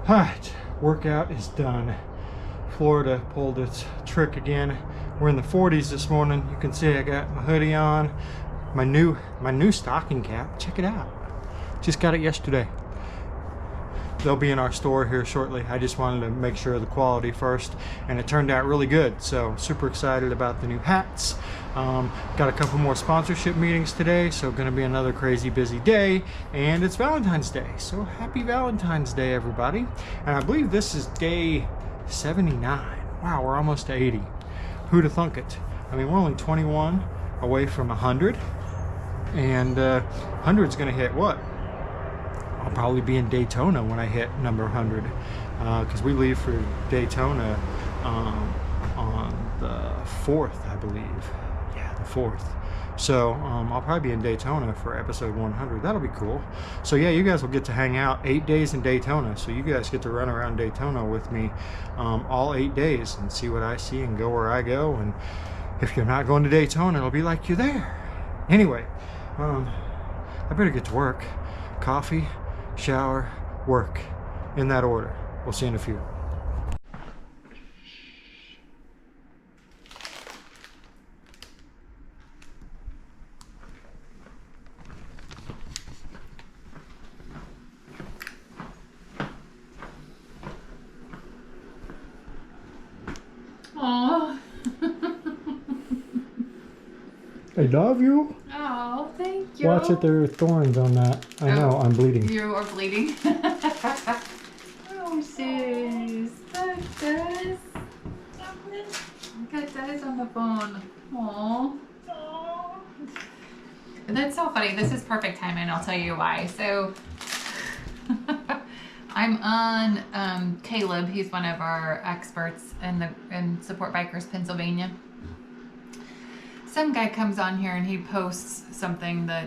Alright, workout is done. Florida pulled its trick again. We're in the 40s this morning. You can see I got my hoodie on, my new stocking cap. Check it out. Just got it yesterday. They'll be in our store here shortly. I just wanted to make sure of the quality first, and it turned out really good. So super excited about the new hats. Got a couple more sponsorship meetings today, so gonna be another crazy busy day, and it's Valentine's Day. So happy Valentine's Day, everybody. And I believe this is day 79. Wow, we're almost to 80. Who'd have thunk it? I mean, we're only 21 away from 100, and 100's gonna hit what? I'll probably be in Daytona when I hit number 100, because we leave for Daytona on the 4th, I believe. Yeah, the 4th. So I'll probably be in Daytona for episode 100. That'll be cool. So yeah, you guys will get to hang out 8 days in Daytona. So you guys get to run around Daytona with me all 8 days and see what I see and go where I go. And if you're not going to Daytona, it'll be like you're there. Anyway, I better get to work. Coffee, shower, work, in that order. We'll see you in a few. Aww. I love you. Oh, thank you. Watch it, there are thorns on that. I know, I'm bleeding. You are bleeding. Oh, sis. Look, Des. Look at Des on the phone. Aww. That's so funny. This is perfect timing. I'll tell you why. So, I'm on Caleb. He's one of our experts in Support Bikers Pennsylvania. Some guy comes on here and he posts something that,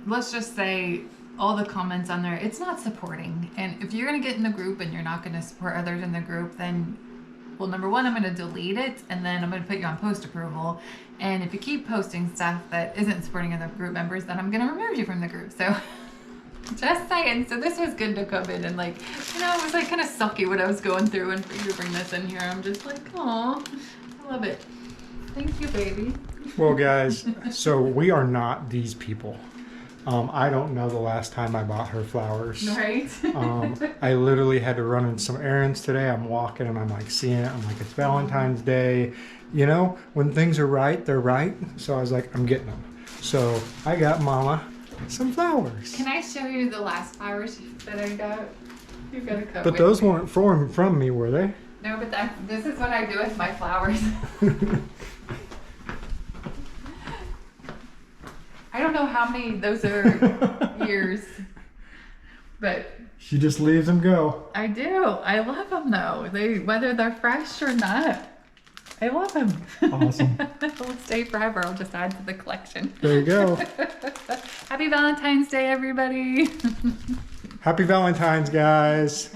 let's just say, all the comments on there, it's not supporting. And if you're going to get in the group and you're not going to support others in the group, then, well, number one, I'm going to delete it, and then I'm going to put you on post approval. And if you keep posting stuff that isn't supporting other group members, then I'm going to remove you from the group. So, just saying. So this was good to come in and, like, you know, it was like kind of sucky what I was going through, and for you to bring this in here, I'm just like, aw, I love it. Thank you, baby. Well, guys, so we are not these people. I don't know the last time I bought her flowers. Right. I literally had to run in some errands today. I'm walking and I'm like seeing it. I'm like, it's Valentine's Day. You know, when things are right, they're right. So I was like, I'm getting them. So I got Mama some flowers. Can I show you the last flowers that I got? You gotta come. But those weren't from me, were they? No, but this is what I do with my flowers. I don't know how many those are years, but she just leaves them go. I do. I love them though. Whether they're fresh or not, I love them. Awesome. They'll stay forever. I'll just add to the collection. There you go. Happy Valentine's Day, everybody. Happy Valentine's, guys.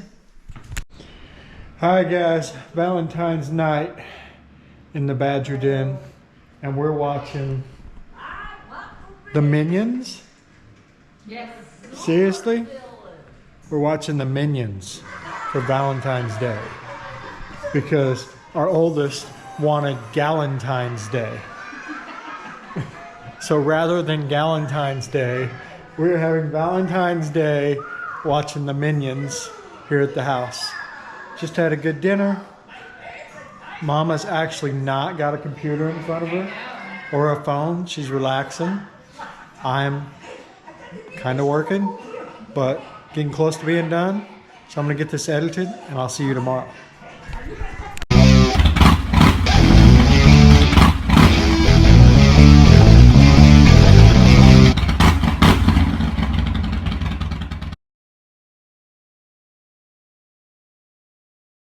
Hi guys, Valentine's night in the Badger Den, and we're watching the Minions. Yes. Seriously? We're watching the Minions for Valentine's Day because our oldest wanted Galentine's Day. So rather than Galentine's Day, we're having Valentine's Day watching the Minions here at the house. Just had a good dinner. Mama's actually not got a computer in front of her or a phone. She's relaxing. I'm kind of working, but getting close to being done. So I'm going to get this edited, and I'll see you tomorrow.